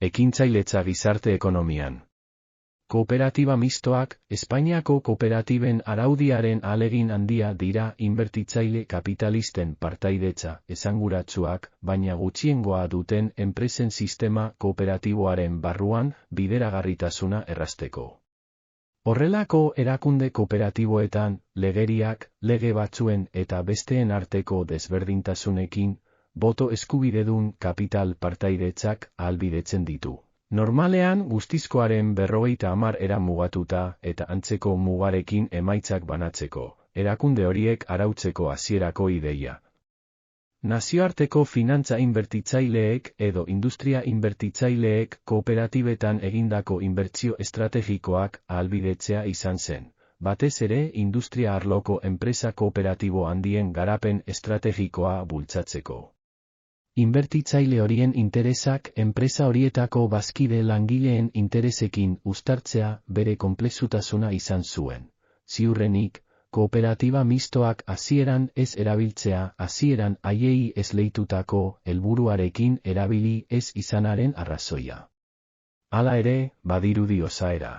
Ekintzailetza gizarte ekonomian. Kooperatiba mistoak, Espainiako kooperatiben araudiaren ahalegin handia dira inbertitzaile kapitalisten partaidetza esanguratsuak, baina gutxiengoa duten enpresen sistema kooperatiboaren barruan bideragarritasuna errazteko. Horrelako erakunde kooperatiboetan, legeriak, lege batzuen eta besteen arteko desberdintasunekin, boto eskubidedun kapital partaidetzak ahalbidetzen ditu. Normalean guztizkoaren 50 era mugatuta eta antzeko mugarekin emaitzak banatzeko, erakunde horiek arautzeko hasierako ideia. Nazioarteko finantza inbertitzaileek edo industria inbertitzaileek kooperatibetan egindako inbertsio estrategikoak ahalbidetzea izan zen, batez ere industria arloko enpresa kooperatibo handien garapen estrategikoa bultzatzeko. Inbertitzaile horien interesak enpresa horietako bazkide langileen interesekin uztartzea bere konplexutasuna izan zuen. Ziurrenik, kooperatiba mistoak hasieran ez erabiltzea hasieran haiei esleitutako helburuarekin erabili ez izanaren arrazoia. Hala ere, badirudi osaera.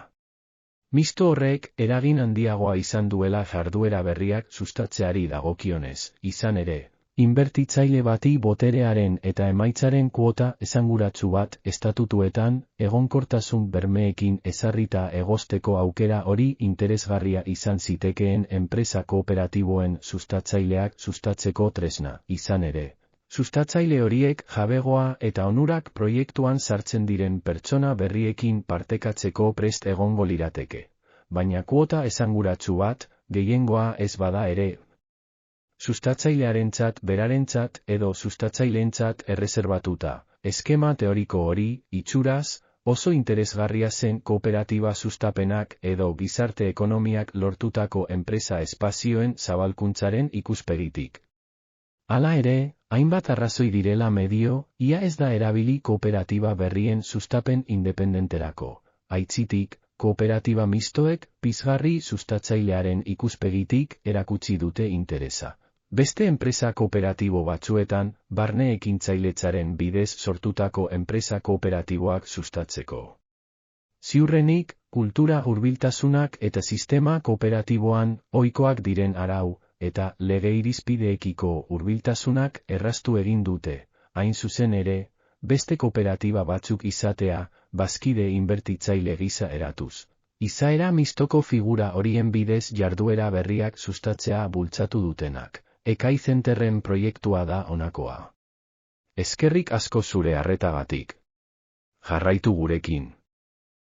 Misto horrek eragin handiagoa izan duela jarduera berriak sustatzeari dagokionez, izan ere, inbertitzaile bati boterearen eta emaitzaren kuota esanguratsu bat estatutuetan, egonkortasun bermeekin ezarrita egosteko aukera hori interesgarria izan zitekeen enpresa kooperatiboen sustatzaileak sustatzeko tresna, izan ere. Sustatzaile horiek jabegoa eta onurak proiektuan sartzen diren pertsona berriekin partekatzeko prest egongo lirateke. Baina kuota esanguratsu bat, gehiengoa ez bada ere, sustatzailearentzat berarentzat edo sustatzaileentzat erreserbatuta. Eskema teoriko hori, itxuraz, oso interesgarria zen kooperatiba sustapenak edo gizarte ekonomiak lortutako enpresa espazioen zabalkuntzaren ikuspegitik. Hala ere, hainbat arrazoi direla medio, ia ez da erabili kooperatiba berrien sustapen independenterako. Aitzitik, kooperatiba mistoek pizgarri sustatzailearen ikuspegitik erakutsi dute interesa. Beste enpresa kooperatibo batzuetan, barne ekintzailetzaren bidez sortutako enpresa kooperatiboak sustatzeko. Ziurrenik, kultura hurbiltasunak eta sistema kooperatiboan ohikoak diren arau, eta lege irizpideekiko hurbiltasunak erraztu egin dute, hain zuzen ere, beste kooperatiba batzuk izatea, bazkide inbertitzaile gisa eratuz. Izaera mistoko figura horien bidez jarduera berriak sustatzea bultzatu dutenak. Ekai Zenterren proiektua da honakoa. Eskerrik asko zure arretagatik. Jarraitu gurekin.